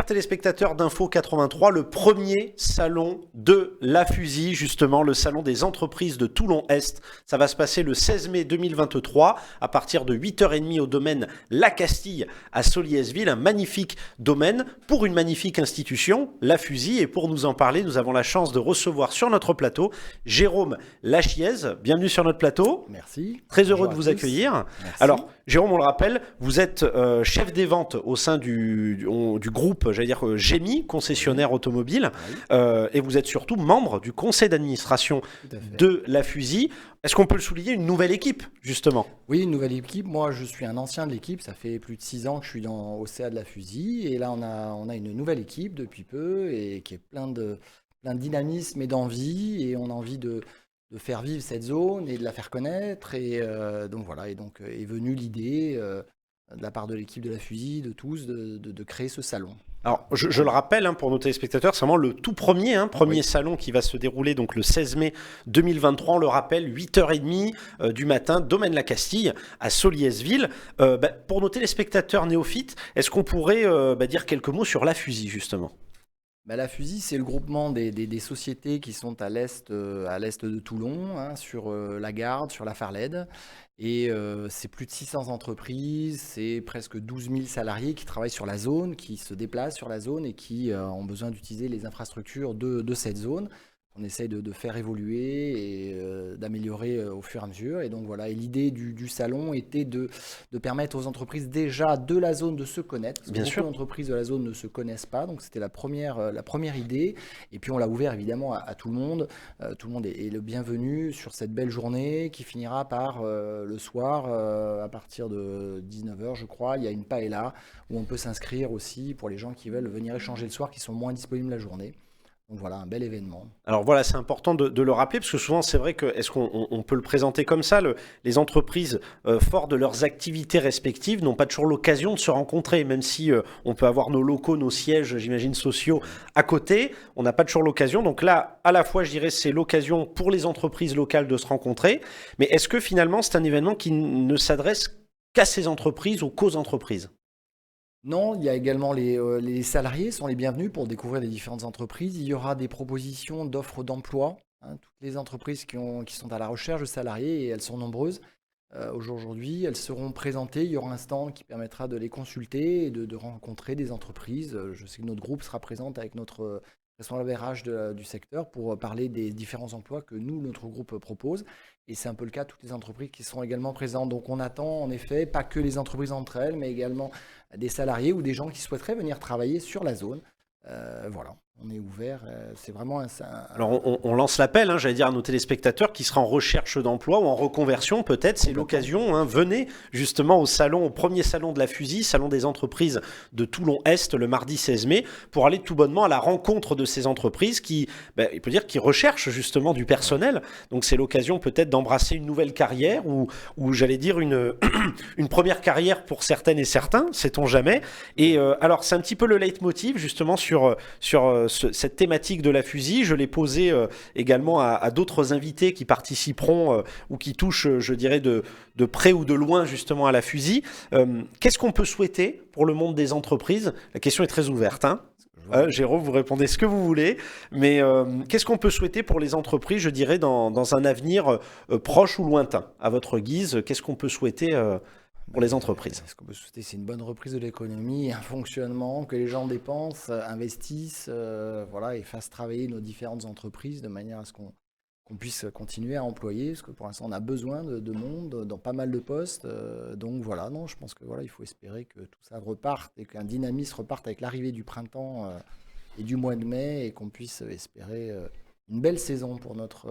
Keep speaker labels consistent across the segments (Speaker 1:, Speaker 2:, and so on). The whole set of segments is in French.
Speaker 1: chers téléspectateurs d'Info 83, le premier salon de la Fusy, justement, le salon des entreprises de Toulon-Est. Ça va se passer le 16 mai 2023 à partir de 8h30 au domaine La Castille à Solliès-Ville, un magnifique domaine pour une magnifique institution, la Fusy. Et pour nous en parler, nous avons la chance de recevoir sur notre plateau Jérôme Lachiez. Bienvenue sur notre plateau.
Speaker 2: Merci.
Speaker 1: Très heureux de vous accueillir.
Speaker 2: Merci.
Speaker 1: Alors, Jérôme, on le rappelle, vous êtes chef des ventes au sein du groupe, j'allais dire GEMI, concessionnaire automobile, et vous êtes surtout membre du conseil d'administration de la Fusy. Est-ce qu'on peut le souligner, une nouvelle équipe, justement?
Speaker 2: Oui, une nouvelle équipe. Moi, je suis un ancien de l'équipe. Ça fait plus de 6 ans que je suis au CA de la Fusy. Et là, on a une nouvelle équipe depuis peu et qui est plein de dynamisme et d'envie. Et on a envie de faire vivre cette zone et de la faire connaître. Et donc voilà, et donc est venue l'idée de la part de l'équipe de la Fusy, de tous, de créer ce salon.
Speaker 1: Alors, je le rappelle pour nos téléspectateurs, c'est vraiment le tout premier, salon qui va se dérouler donc le 16 mai 2023. On le rappelle, 8h30 du matin, domaine La Castille à Solliès-Ville. Pour nos téléspectateurs néophytes, est-ce qu'on pourrait dire quelques mots sur la Fusy, justement?
Speaker 2: La Fusy, c'est le groupement des sociétés qui sont à l'est de Toulon, sur la Garde, sur la Farlède. Et c'est plus de 600 entreprises, c'est presque 12 000 salariés qui travaillent sur la zone, qui se déplacent sur la zone et qui ont besoin d'utiliser les infrastructures de cette zone. On essaye de faire évoluer et d'améliorer au fur et à mesure. Et donc voilà, et l'idée du salon était de permettre aux entreprises déjà de la zone de se connaître. Parce que beaucoup d'entreprises de la zone ne se connaissent pas, donc c'était la première idée. Et puis on l'a ouvert évidemment à tout le monde. Tout le monde est le bienvenu sur cette belle journée qui finira par le soir, à partir de 19h je crois. Il y a une paella où on peut s'inscrire aussi pour les gens qui veulent venir échanger le soir, qui sont moins disponibles la journée. Donc voilà, un bel événement.
Speaker 1: Alors voilà, c'est important de le rappeler, parce que souvent c'est vrai que, est-ce qu'on peut le présenter comme ça, les entreprises, fortes de leurs activités respectives, n'ont pas toujours l'occasion de se rencontrer, même si on peut avoir nos locaux, nos sièges, j'imagine, sociaux à côté, on n'a pas toujours l'occasion. Donc là, à la fois, je dirais, c'est l'occasion pour les entreprises locales de se rencontrer, mais est-ce que finalement c'est un événement qui ne s'adresse qu'à ces entreprises ou qu'aux entreprises?
Speaker 2: Non, il y a également les salariés sont les bienvenus pour découvrir les différentes entreprises. Il y aura des propositions d'offres d'emploi. Toutes les entreprises qui sont à la recherche de salariés, et elles sont nombreuses aujourd'hui, elles seront présentées. Il y aura un stand qui permettra de les consulter et de rencontrer des entreprises. Je sais que notre groupe sera présent avec notre responsable RH du secteur pour parler des différents emplois que notre groupe propose. Et c'est un peu le cas de toutes les entreprises qui seront également présentes. Donc on attend en effet pas que les entreprises entre elles, mais également des salariés ou des gens qui souhaiteraient venir travailler sur la zone. Voilà, on est ouvert. C'est vraiment
Speaker 1: Alors on lance l'appel, j'allais dire, à nos téléspectateurs qui seraient en recherche d'emploi ou en reconversion peut-être. C'est l'occasion. Venez justement au premier salon de la Fusy, salon des entreprises de Toulon-Est, le mardi 16 mai, pour aller tout bonnement à la rencontre de ces entreprises qui recherchent justement du personnel. Donc c'est l'occasion peut-être d'embrasser une nouvelle carrière ou j'allais dire une première carrière pour certaines et certains, sait-on jamais. Et alors c'est un petit peu le leitmotiv justement sur cette thématique de la Fusy. Je l'ai posé également à d'autres invités qui participeront ou qui touchent, je dirais, de près ou de loin justement à la Fusy. Qu'est-ce qu'on peut souhaiter pour le monde des entreprises? La question est très ouverte. Jérôme, vous répondez ce que vous voulez, mais qu'est-ce qu'on peut souhaiter pour les entreprises, je dirais, dans un avenir proche ou lointain? À votre guise, qu'est-ce qu'on peut souhaiter pour les entreprises?
Speaker 2: Ce qu'on peut souhaiter, c'est une bonne reprise de l'économie, un fonctionnement, que les gens dépensent, investissent, et fassent travailler nos différentes entreprises de manière à ce qu'on puisse continuer à employer, parce que pour l'instant on a besoin de monde dans pas mal de postes. Donc voilà, je pense que il faut espérer que tout ça reparte et qu'un dynamisme reparte avec l'arrivée du printemps et du mois de mai, et qu'on puisse espérer une belle saison pour notre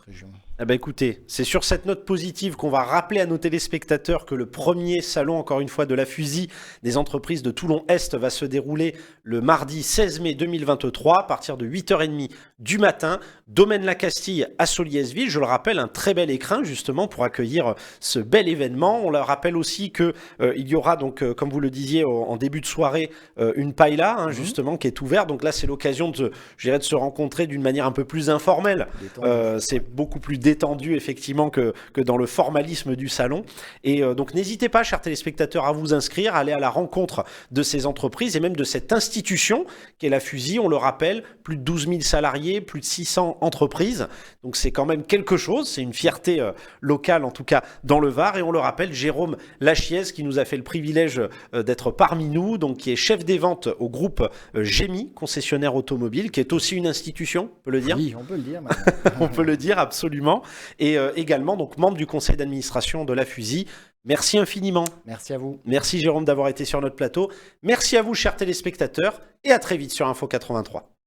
Speaker 2: région.
Speaker 1: Écoutez, c'est sur cette note positive qu'on va rappeler à nos téléspectateurs que le premier salon, encore une fois, de la Fusy des entreprises de Toulon-Est va se dérouler le mardi 16 mai 2023 à partir de 8h30 du matin. Domaine La Castille à Solliès-Ville. Je le rappelle, un très bel écrin justement pour accueillir ce bel événement. On leur rappelle aussi qu'il y aura donc, comme vous le disiez en début de soirée, une paella justement qui est ouverte. Donc là, c'est l'occasion de se rencontrer d'une manière un peu peu plus informel.
Speaker 2: Détendu.
Speaker 1: C'est beaucoup plus détendu effectivement que dans le formalisme du salon. Et donc n'hésitez pas, chers téléspectateurs, à vous inscrire, à aller à la rencontre de ces entreprises et même de cette institution qu'est la FUSI. On le rappelle, plus de 12 000 salariés, plus de 600 entreprises. Donc c'est quand même quelque chose, c'est une fierté locale en tout cas dans le Var. Et on le rappelle, Jérôme Lachiez qui nous a fait le privilège d'être parmi nous, donc qui est chef des ventes au groupe GEMI, concessionnaire automobile, qui est aussi une institution, on peut le dire.
Speaker 2: Oui, on peut le dire maintenant.
Speaker 1: On peut le dire absolument. Et également donc membre du conseil d'administration de la FUSI. Merci infiniment.
Speaker 2: Merci à vous.
Speaker 1: Merci Jérôme d'avoir été sur notre plateau. Merci à vous chers téléspectateurs et à très vite sur Info 83.